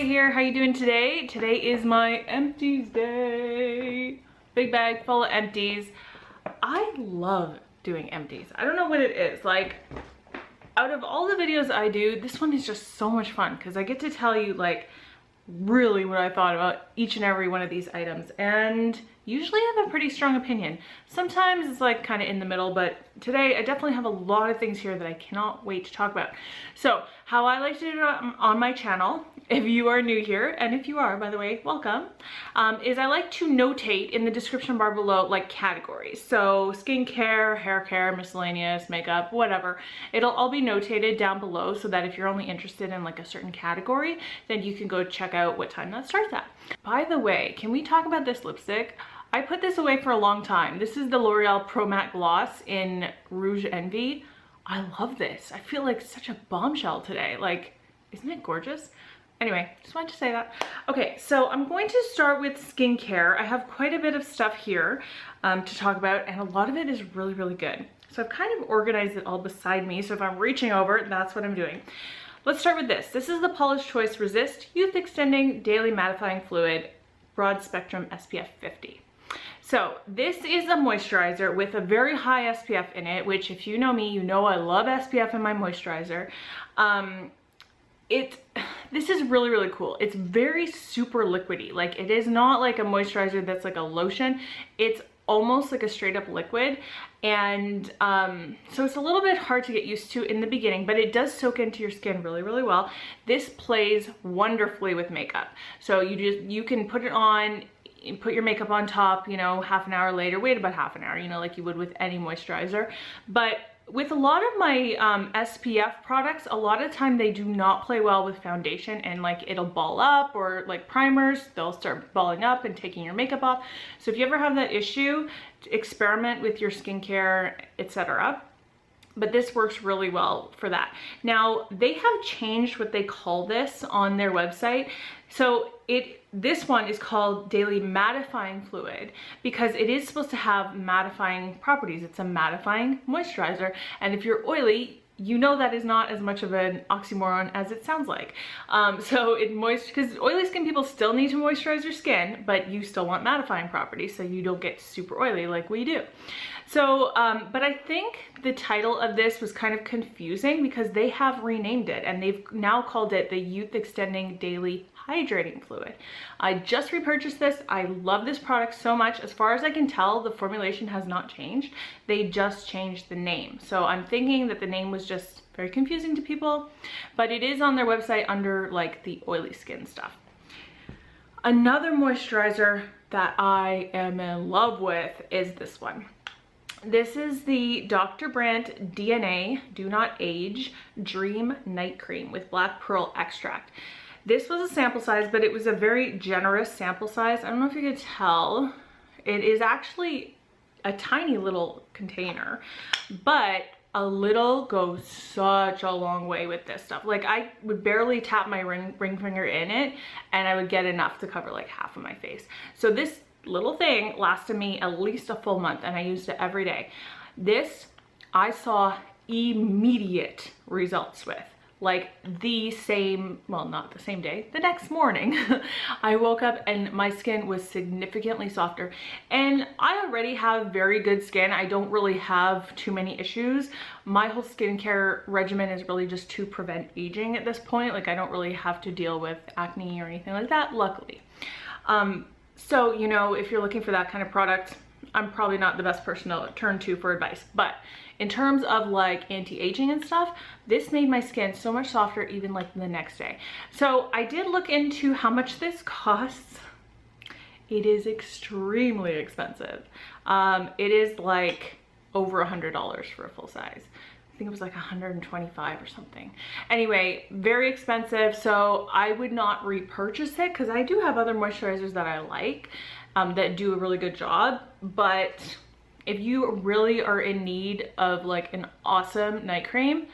here. How you doing today? Today is my empties day. Big bag full of empties. I love doing empties. I don't know what it is. Like, out of all the videos I do, this one is just so much fun because I get to tell you like really what I thought about each and every one of these items, and usually I have a pretty strong opinion. Sometimes it's like kind of in the middle, but today I definitely have a lot of things here that I cannot wait to talk about. So how I like to do it on my channel, if you are new here, and if you are, by the way, welcome, is I like to notate in the description bar below like categories. So skincare, hair care, miscellaneous, makeup, whatever. It'll all be notated down below so that if you're only interested in like a certain category, then you can go check out what time that starts at. By the way, can we talk about this lipstick? I put this away for a long time. This is the L'Oreal Pro Matte Gloss in Rouge Envy. I love this. I feel like such a bombshell today. Like, isn't it gorgeous? Anyway, just wanted to say that. Okay, so I'm going to start with skincare. I have quite a bit of stuff here to talk about, and a lot of it is really, really good. So I've kind of organized it all beside me. So if I'm reaching over, that's what I'm doing. Let's start with this. This is the Paula's Choice Resist Youth Extending Daily Mattifying Fluid Broad Spectrum SPF 50. So this is a moisturizer with a very high SPF in it, which if you know me, you know I love SPF in my moisturizer. This is really, really cool. It's very super liquidy. Like, it is not like a moisturizer that's like a lotion. It's almost like a straight up liquid, and so it's a little bit hard to get used to in the beginning, but it does soak into your skin really, really well. This plays wonderfully with makeup. So you can put it on, put your makeup on top, you know, half an hour later, wait about half an hour, you know, like you would with any moisturizer. But with a lot of my SPF products, a lot of time they do not play well with foundation, and like it'll ball up, or like primers, they'll start balling up and taking your makeup off. So if you ever have that issue, experiment with your skincare, etc. But this works really well for that. Now, they have changed what they call this on their website. So this one is called Daily Mattifying Fluid because it is supposed to have mattifying properties. It's a mattifying moisturizer. And if you're oily, you know that is not as much of an oxymoron as it sounds like. Because oily skin people still need to moisturize your skin, but you still want mattifying properties so you don't get super oily like we do. So, but I think the title of this was kind of confusing because they have renamed it and they've now called it the Youth Extending Daily Hydrating Fluid. I just repurchased this. I love this product so much. As far as I can tell, the formulation has not changed. They just changed the name. So I'm thinking that the name was just very confusing to people, but it is on their website under like the oily skin stuff. Another moisturizer that I am in love with is this one. This is the Dr. Brandt DNA Do Not Age Dream Night Cream with Black Pearl Extract. This was a sample size, but it was a very generous sample size. I don't know if you could tell. It is actually a tiny little container, but a little goes such a long way with this stuff. Like, I would barely tap my ring finger in it and I would get enough to cover like half of my face. So this little thing lasted me at least a full month and I used it every day. This I saw immediate results with. Like the same, well, not the same day, the next morning, I woke up and my skin was significantly softer. And I already have very good skin. I don't really have too many issues. My whole skincare regimen is really just to prevent aging at this point. Like, I don't really have to deal with acne or anything like that, luckily. So, you know, if you're looking for that kind of product, I'm probably not the best person to turn to for advice. But in terms of like anti-aging and stuff, this made my skin so much softer even like the next day. So I did look into how much this costs. It is extremely expensive. It is like over $100 for a full size. I think it was like 125 or something. Anyway, very expensive. So I would not repurchase it because I do have other moisturizers that I like that do a really good job. But if you really are in need of like an awesome night cream,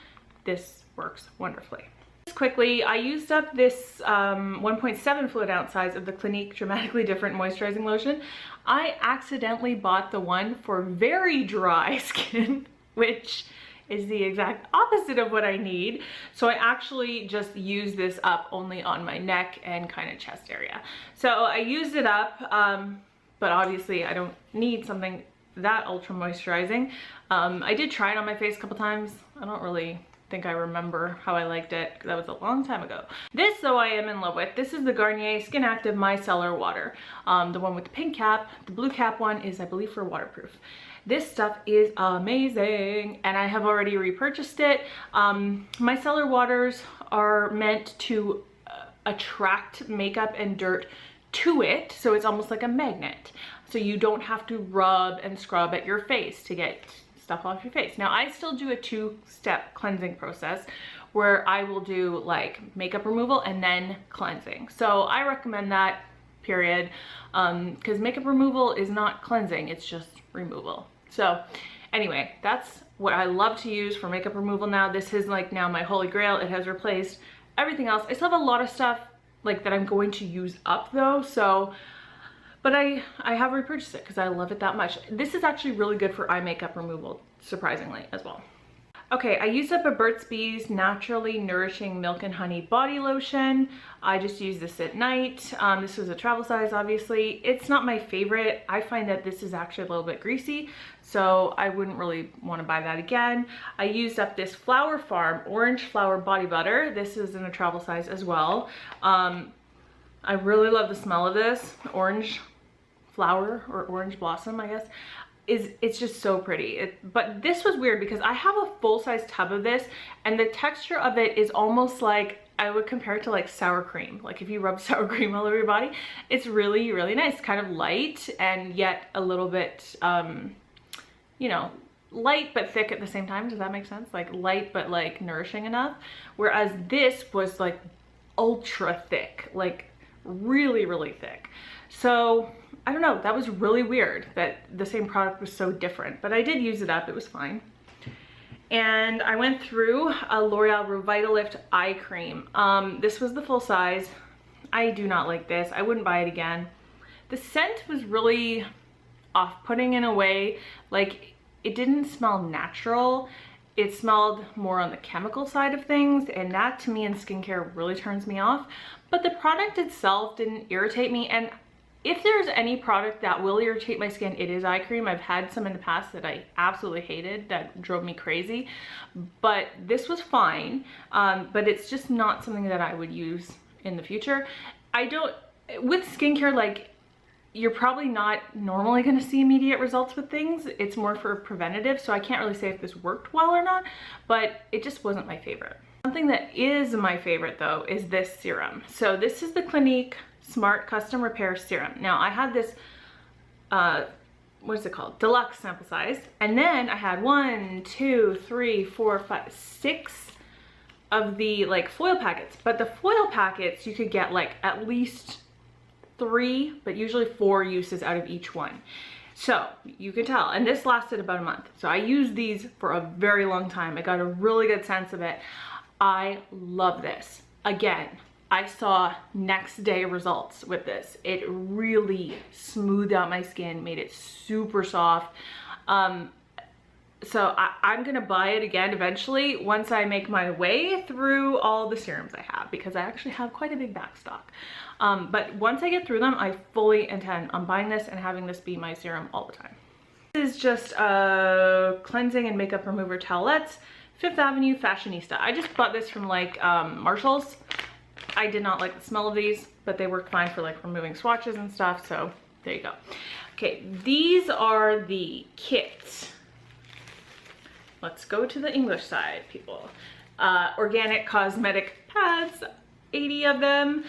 this works wonderfully. Just quickly, I used up this 1.7 fluid ounce size of the Clinique Dramatically Different Moisturizing Lotion. I accidentally bought the one for very dry skin, which is the exact opposite of what I need. So I actually just use this up only on my neck and kind of chest area. So I used it up, but obviously I don't need something that ultra moisturizing. I did try it on my face a couple times. I don't really think I remember how I liked it because that was a long time ago. This though I am in love with. This is the Garnier Skin Active Micellar Water. The one with the pink cap. The blue cap one is, I believe, for waterproof. This stuff is amazing and I have already repurchased it. Micellar waters are meant to attract makeup and dirt to it, so it's almost like a magnet. So you don't have to rub and scrub at your face to get stuff off your face. Now I still do a 2-step cleansing process where I will do like makeup removal and then cleansing. So I recommend that, period, because makeup removal is not cleansing, it's just removal. So anyway, that's what I love to use for makeup removal now. This is like now my holy grail. It has replaced everything else. I still have a lot of stuff like that I'm going to use up though, so but I have repurchased it because I love it that much. This is actually really good for eye makeup removal, surprisingly, as well. Okay, I used up a Burt's Bees Naturally Nourishing Milk and Honey Body Lotion. I just use this at night. This was a travel size, obviously. It's not my favorite. I find that this is actually a little bit greasy, so I wouldn't really want to buy that again. I used up this Flower Farm Orange Flower Body Butter. This is in a travel size as well. I really love the smell of this. Orange flower or orange blossom, I guess. It's just so pretty. But this was weird because I have a full-size tub of this and the texture of it is almost like, I would compare it to like sour cream. Like if you rub sour cream all over your body, it's really, really nice. Kind of light and yet a little bit, you know, light but thick at the same time. Does that make sense? Like light but like nourishing enough. Whereas this was like ultra thick, like really, really thick. So I don't know, that was really weird that the same product was so different, but I did use it up, it was fine. And I went through a L'Oreal Revitalift eye cream. This was the full size. I do not like this. I wouldn't buy it again. The scent was really off-putting in a way. Like, it didn't smell natural. It smelled more on the chemical side of things, and that to me in skincare really turns me off. But the product itself didn't irritate me, and if there's any product that will irritate my skin, it is eye cream. I've had some in the past that I absolutely hated, that drove me crazy, but this was fine. But it's just not something that I would use in the future. With skincare, like, you're probably not normally going to see immediate results with things. It's more for preventative, so I can't really say if this worked well or not, but it just wasn't my favorite. Something that is my favorite though is this serum. So this is the Clinique Smart Custom Repair Serum. Now I had this, what is it called? Deluxe sample size. And then I had 1, 2, 3, 4, 5, 6 of the like foil packets. But the foil packets, you could get like at least 3, but usually 4 uses out of each one. So you can tell, and this lasted about a month. So I used these for a very long time. I got a really good sense of it. I love this. Again, I saw next day results with this. It really smoothed out my skin, made it super soft. So I'm gonna buy it again eventually once I make my way through all the serums I have, because I actually have quite a big back stock. But once I get through them, I fully intend on buying this and having this be my serum all the time. This is just a cleansing and makeup remover towelettes, Fifth Avenue Fashionista. I just bought this from like Marshall's. I did not like the smell of these, but they work fine for like removing swatches and stuff, so there you go. Okay, these are the kits. Let's go to the English side, people. Organic cosmetic pads, 80 of them.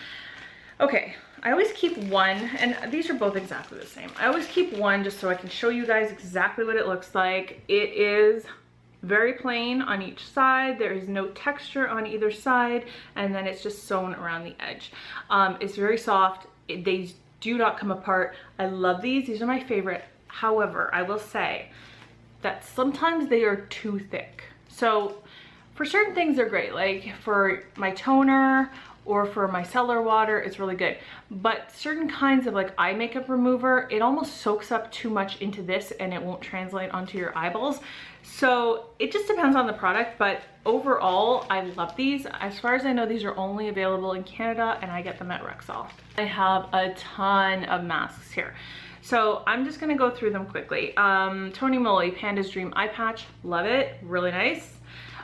Okay, I always keep one, and these are both exactly the same. I always keep one just so I can show you guys exactly what it looks like. It is very plain on each side. There is no texture on either side, and then it's just sewn around the edge. It's very soft. They do not come apart. I love these. These are my favorite. However, I will say that sometimes they are too thick. So for certain things they're great, like for my toner or for micellar water, it's really good. But certain kinds of like eye makeup remover, it almost soaks up too much into this and it won't translate onto your eyeballs. So it just depends on the product, but overall, I love these. As far as I know, these are only available in Canada and I get them at Rexall. I have a ton of masks here. So I'm just gonna go through them quickly. Tony Moly, Panda's Dream Eye Patch, love it, really nice.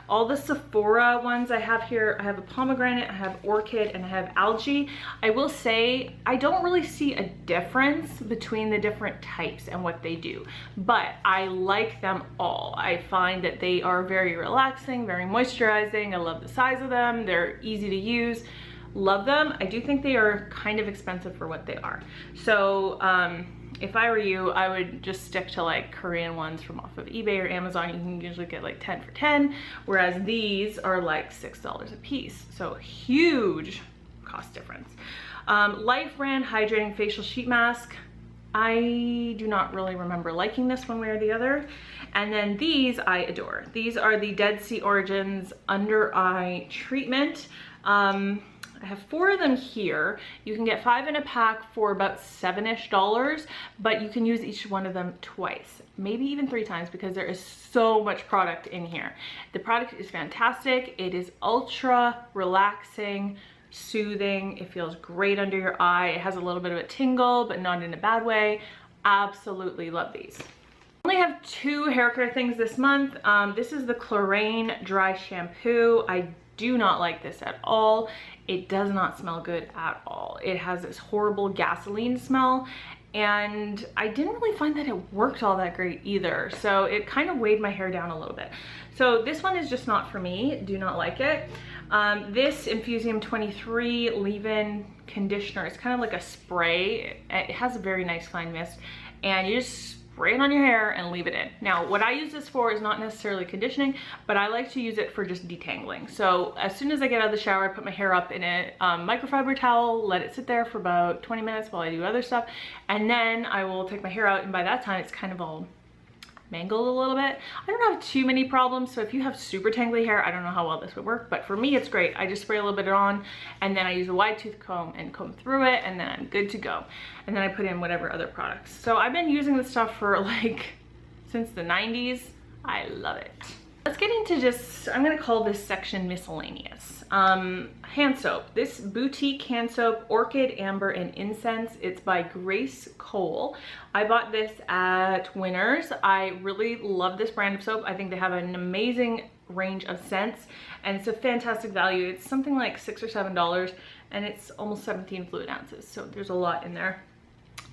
All the Sephora ones I have here, I have a pomegranate, I have orchid, and I have algae. I will say, I don't really see a difference between the different types and what they do, but I like them all. I find that they are very relaxing, very moisturizing. I love the size of them. They're easy to use. Love them. I do think they are kind of expensive for what they are. So, if I were you, I would just stick to like Korean ones from off of eBay or Amazon. You can usually get like 10 for 10, whereas these are like $6 a piece. So huge cost difference. Life brand hydrating facial sheet mask. I do not really remember liking this one way or the other. And then these I adore. These are the Dead Sea Origins under eye treatment. I have 4 of them here. You can get 5 in a pack for about $7-ish, but you can use each one of them twice, maybe even 3 times, because there is so much product in here. The product is fantastic. It is ultra relaxing, soothing. It feels great under your eye. It has a little bit of a tingle, but not in a bad way. Absolutely love these. I only have 2 hair care things this month. This is the Chlorane Dry Shampoo. I do not like this at all. It does not smell good at all. It has this horrible gasoline smell, and I didn't really find that it worked all that great either. So it kind of weighed my hair down a little bit. So this one is just not for me. Do not like it. This Infusium 23 leave-in conditioner, it's kind of like a spray. It has a very nice fine mist, and you just spray it on your hair and leave it in. Now, what I use this for is not necessarily conditioning, but I like to use it for just detangling. So as soon as I get out of the shower, I put my hair up in a microfiber towel, let it sit there for about 20 minutes while I do other stuff, and then I will take my hair out, and by that time it's kind of all mangled a little bit. I don't have too many problems, so if you have super tangly hair, I don't know how well this would work, but for me it's great. I just spray a little bit on, and then I use a wide tooth comb and comb through it, and then I'm good to go. And then I put in whatever other products. So I've been using this stuff for like since the 90s. I love it. Let's get into just, I'm gonna call this section miscellaneous. Hand soap. This boutique hand soap, Orchid, Amber, and Incense. It's by Grace Cole. I bought this at Winners. I really love this brand of soap. I think they have an amazing range of scents, and it's a fantastic value. It's something like $6 or $7, and it's almost 17 fluid ounces, so there's a lot in there.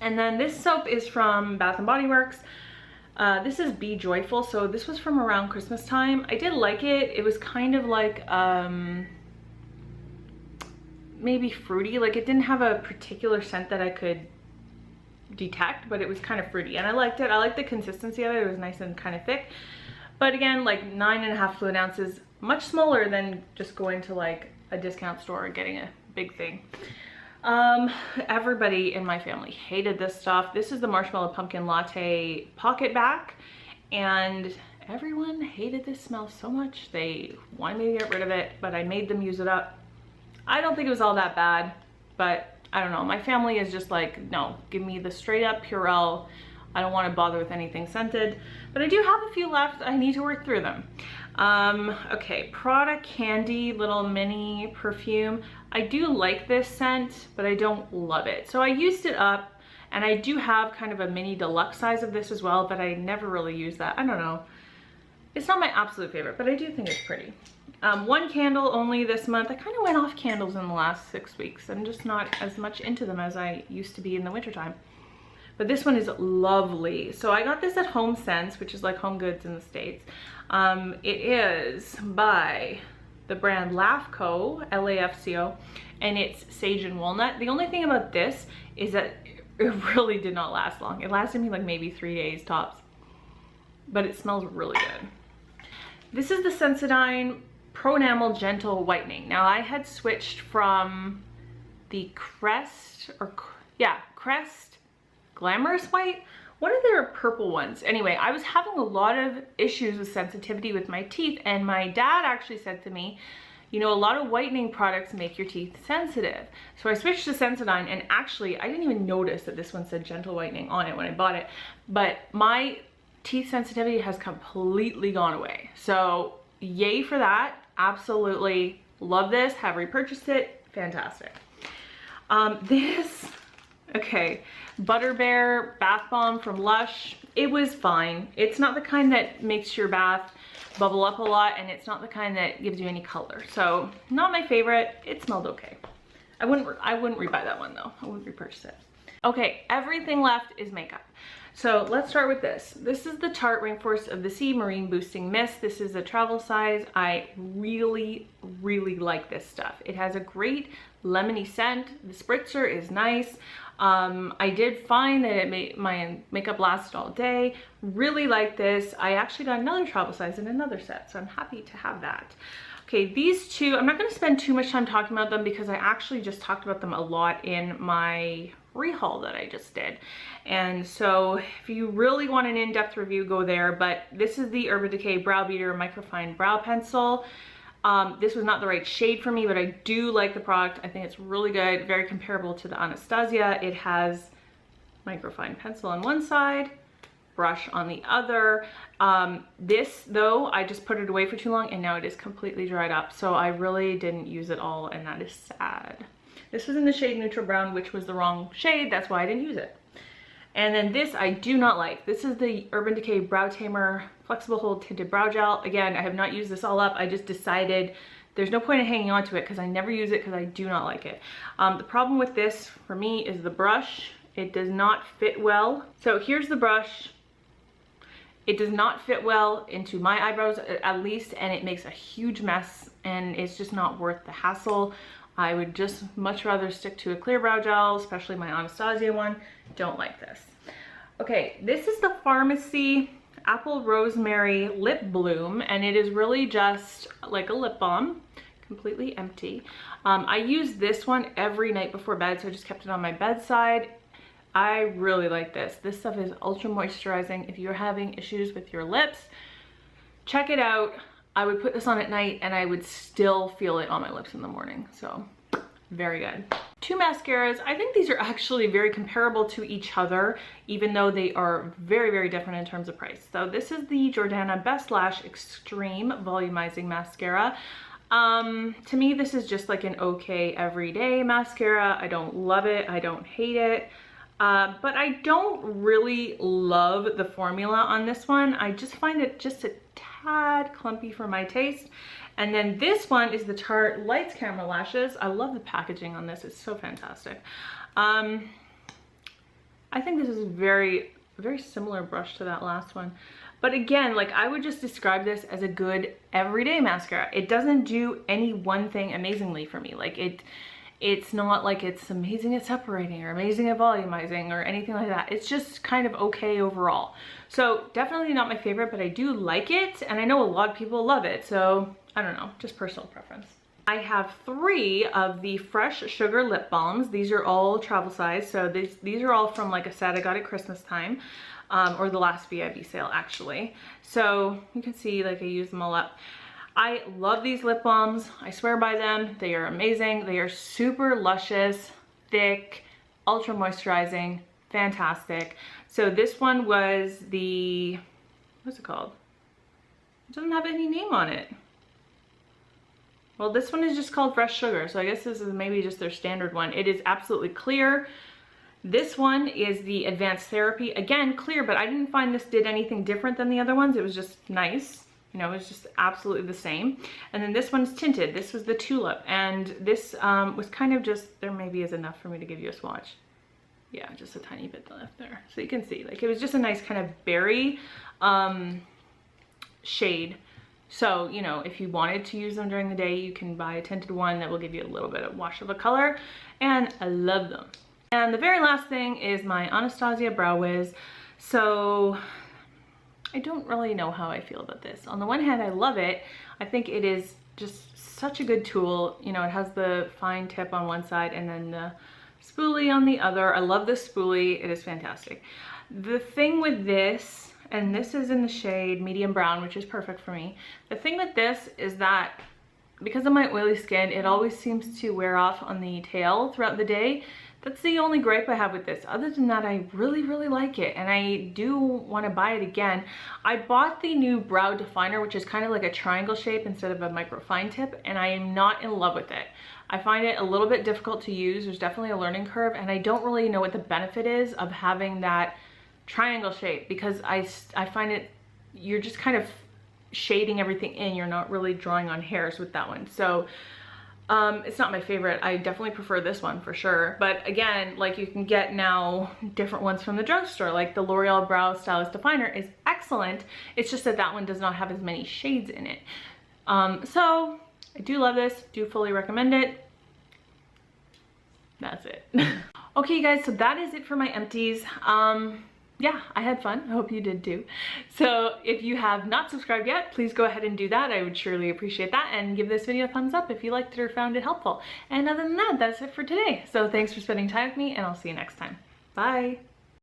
And then this soap is from Bath & Body Works. This is Be Joyful, so this was from around Christmas time. I did like it. It was kind of like maybe fruity. Like, it didn't have a particular scent that I could detect, but it was kind of fruity, and I liked it. I liked the consistency of it. It was nice and kind of thick, but again, like 9.5 fluid ounces, much smaller than just going to like a discount store and getting a big thing. Everybody in my family hated this stuff. This is the Marshmallow Pumpkin Latte Pocket Back, and everyone hated this smell so much they wanted me to get rid of it, but I made them use it up. I don't think it was all that bad, but I don't know. My family is just like, no, give me the straight up Purell. I don't want to bother with anything scented, but I do have a few left. I need to work through them. Okay, Prada Candy little mini perfume. I do like this scent, but I don't love it. So I used it up, and I do have kind of a mini deluxe size of this as well, but I never really use that. I don't know. It's not my absolute favorite, but I do think it's pretty. 1 candle only this month. I kind of went off candles in the last 6 weeks. I'm just not as much into them as I used to be in the wintertime. But this one is lovely. So I got this at Home Sense, which is like Home Goods in the States. It is by the brand LAFCO, L-A-F-C-O, and it's Sage and Walnut. The only thing about this is that it really did not last long. It lasted me like maybe 3 days tops, but it smells really good. This is the Sensodyne Pro Enamel Gentle Whitening. Now, I had switched from the Crest Glamorous White, one of their purple ones. Anyway, I was having a lot of issues with sensitivity with my teeth, and my dad actually said to me, you know, a lot of whitening products make your teeth sensitive. So I switched to Sensodyne, and actually I didn't even notice that this one said gentle whitening on it when I bought it, but my teeth sensitivity has completely gone away. So yay for that. Absolutely love this, have repurchased it, fantastic. Okay, Butter Bear Bath Bomb from Lush. It was fine. It's not the kind that makes your bath bubble up a lot, and it's not the kind that gives you any color. So not my favorite. It smelled okay. I wouldn't rebuy that one though. I wouldn't repurchase it. Okay, everything left is makeup. So let's start with this. This is the Tarte Rainforest of the Sea Marine Boosting Mist. This is a travel size. I really like this stuff. It has a great lemony scent. The spritzer is nice. I did find that it made my makeup last all day. Really like this. I actually got another travel size in another set, so I'm happy to have that. Okay, these two, I'm not going to spend too much time talking about them because I actually just talked about them a lot in my rehaul that I just did. And so if you really want an in-depth review, go there. But this is the Urban Decay Brow Beater Microfine Brow Pencil. This was not the right shade for me, but I do like the product. I think it's really good, very comparable to the Anastasia. It has microfine pencil on one side, brush on the other. This though, I just put it away for too long and now it is completely dried up. So I really didn't use it all, and that is sad. This was in the shade Neutral Brown, which was the wrong shade. That's why I didn't use it. And then this I do not like. This is the Urban Decay Brow Tamer Flexible Hold Tinted Brow Gel. Again, I have not used this all up. I just decided there's no point in hanging on to it because I never use it because I do not like it. The problem with this for me is the brush. It does not fit well. So here's the brush. It does not fit well into my eyebrows at least, and it makes a huge mess, and it's just not worth the hassle. I would just much rather stick to a clear brow gel, especially my Anastasia one. Don't like this. Okay, this is the Pharmacy Apple Rosemary Lip Bloom, and it is really just like a lip balm, completely empty. I use this one every night before bed, so I just kept it on my bedside. I really like this. This stuff is ultra moisturizing. If you're having issues with your lips, check it out. I would put this on at night and I would still feel it on my lips in the morning. So very good. Two mascaras. I think these are actually very comparable to each other, even though they are very different in terms of price. So this is the Jordana Best Lash Extreme Volumizing Mascara. To me, this is just like an okay everyday mascara. I don't love it. I don't hate it. But I don't really love the formula on this one. I just find it just a tad clumpy for my taste. And then this one is the Tarte Lights Camera Lashes. I love the packaging on this. It's so fantastic. I think this is a very similar brush to that last one. But again, like, I would just describe this as a good everyday mascara. It doesn't do any one thing amazingly for me. Like, it's not like it's amazing at separating or amazing at volumizing or anything like that. It's just kind of okay overall. So definitely not my favorite, but I do like it, and I know a lot of people love it. So I don't know, just personal preference. I have 3 of the Fresh Sugar Lip Balms. These are all travel size. So these are all from like a set I got at Christmas time, or the last VIB sale actually. So you can see, like, I use them all up. I love these lip balms. I swear by them. They are amazing. They are super luscious, thick, ultra moisturizing, fantastic. So this one was the, what's it called? It doesn't have any name on it. Well, this one is just called Fresh Sugar, so I guess this is maybe just their standard one. It is absolutely clear. This one is the Advanced Therapy. Again, clear, but I didn't find this did anything different than the other ones. It was just nice. You know, it's just absolutely the same. And then this one's tinted. This was the Tulip, and this was kind of just, there maybe is enough for me to give you a swatch. Yeah, just a tiny bit left there. So you can see, like, it was just a nice kind of berry shade. So, you know, if you wanted to use them during the day, you can buy a tinted one that will give you a little bit of wash of a color, and I love them. And the very last thing is my Anastasia Brow Wiz. So I don't really know how I feel about this. On the one hand, I love it. I think it is just such a good tool. You know, it has the fine tip on one side and then the spoolie on the other. I love the spoolie. It is fantastic. The thing with this, and this is in the shade medium brown, which is perfect for me. The thing with this is that because of my oily skin, it always seems to wear off on the tail throughout the day. That's the only gripe I have with this. Other than that, I really, really like it, and I do want to buy it again. I bought the new brow definer, which is kind of like a triangle shape instead of a micro fine tip, and I am not in love with it. I find it a little bit difficult to use. There's definitely a learning curve, and I don't really know what the benefit is of having that triangle shape, because I find it, you're just kind of shading everything in. You're not really drawing on hairs with that one. So it's not my favorite. I definitely prefer this one for sure. But again, like, you can get now different ones from the drugstore. Like the L'Oreal Brow Stylist Definer is excellent. It's just that that one does not have as many shades in it. So I do love this, do fully recommend it. That's it. Okay, you guys, so that is it for my empties. Yeah, I had fun. I hope you did too. So if you have not subscribed yet, please go ahead and do that. I would surely appreciate that, and give this video a thumbs up if you liked it or found it helpful. And other than that, that's it for today. So thanks for spending time with me, and I'll see you next time. Bye.